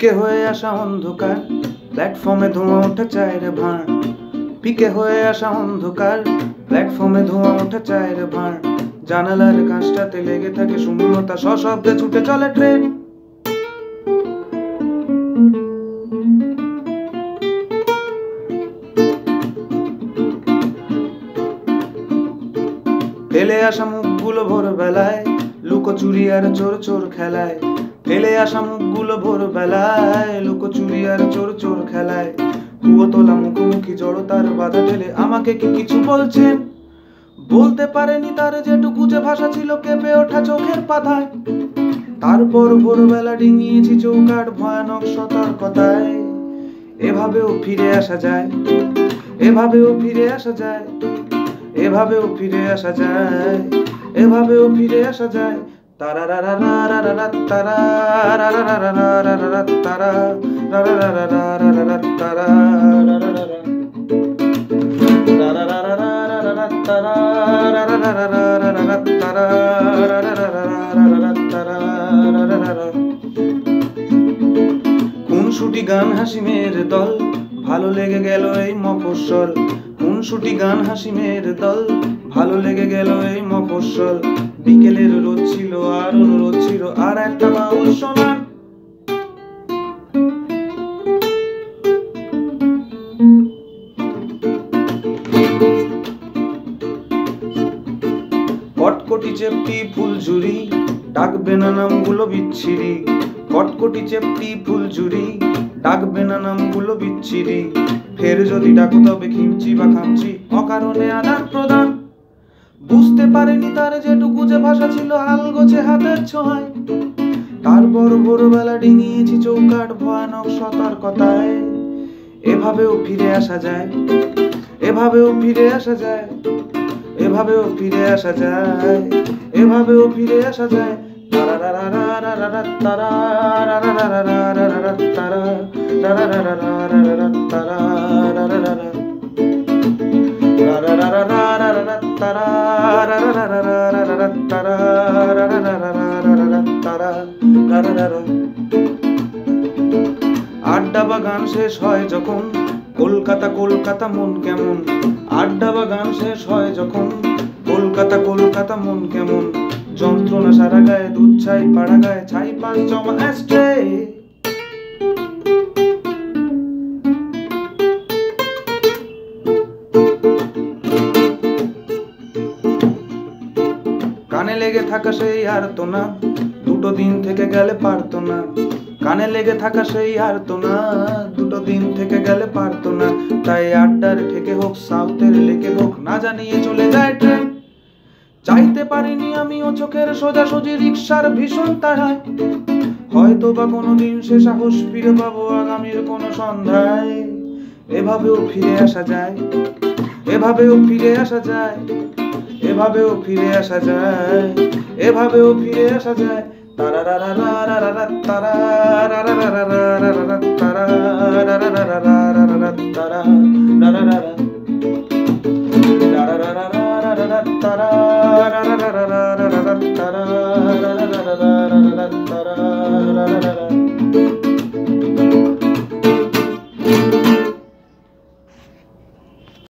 পিকে হয়ে আসা অন্ধকার প্ল্যাটফর্মে ধোঁয়া ওঠা চায় রে ভাঁড়। পিকে হয়ে আসা অন্ধকার প্ল্যাটফর্মে ধোঁয়া ওঠা চায় রে ভাঁড়। জানালার কাঁচটাতে লেগে থাকে শূন্যতা, সশব্দে ছুটে চলে ট্রেন। ফেলে আসা মুখগুলো ভোরবেলায় লুকোচুরি আর চোর চোর খেলায়। ফেলে আসা মুখগুলো ভোরবেলায় লুকোচুরি আর চোর চোর খেলায়। কুয়ো তোলা মুখোমুখি জড়তার বাধা ঠেলে আমাকে কি কিছু বলছেন? বলতে পারেনি তার যেটুকু যে ভাষা ছিল কেঁপে ওঠা চোখের পাতায়। তারপর ভোরবেলা ডিঙিয়েছি চৌকাঠ ভয়ানক সতর্কতায়। এভাবেও ফিরে আসা যায়, এভাবেও ফিরে আসা যায়, এভাবেও ফিরে আসা যায়, এভাবেও ফিরে আসা যায়। খুনসুটি গান হাসিমের দল, ভালো লেগে গেল এই মফস্বল। খুনসুটি গান হাসিমের দল, ভালো লেগে গেল এই মফস্বল। বিকেলের রোদ ছিল আর অনুরোধ ছিল আর একটা বাউল শোনার। কটকটি চেপটি ফুলঝুরি, ডাকবে না নামগুলো বিচ্ছিরি। কটকটি চেপটি ফুলঝুরি, ডাকবে না নামগুলো বিচ্ছিরি। ফের যদি ডাকো তবে খিমচি বা খামচি, অকারণে আদান প্রদান। বুঝতে পারেনি তার যেটুকু যে ভাষা ছিল আলগোছে হাতের ছোঁয়ায়। তারপর ভোরবেলা ডিঙিয়েছি চৌকাঠ ভয়ানক সতর্কতায়। এভাবেও ফিরে আসা যায়, এভাবেও ফিরে আসা যায়, এভাবেও ফিরে আসা যায়, এভাবেও ফিরে আসা যায়। আড্ডা বা গান শেষ হয় যখন, কলকাতা কলকাতা মন কেমন। আড্ডা বা গান শেষ হয় যখন, কলকাতা কলকাতা মন কেমন। যন্ত্রণা সারা গায়ে, দুধ ছাই পাড়া গায়ে, ছাই পান জমা অ্যাস্ট্রে। কানে লেগে থাকা সেই আর তো না, দুটো দিন থেকে গেলে পারতো না। কানে লেগে থাকা সেই আর তো না, দুটো দিন থেকে গেলে পারতো না। তাই আড্ডার ঠেকে হোক, সাউথের লেকে হোক, না জানিয়ে চলে যায় ট্রেন। চাইতে পারিনি আমিও চোখের সোজাসুজি রিক্সার ভীষণ তাড়ায়। হয়তো বা কোনোদিন সে সাহস ফিরে পাবো আগামীর কোনো সন্ধ্যায়। এভাবেও ফিরে আসা যায়, এভাবেও ফিরে আসা যায়, এভাবেও ফিরে আসা যায়, এভাবেও ফিরে আসা যায়। তারা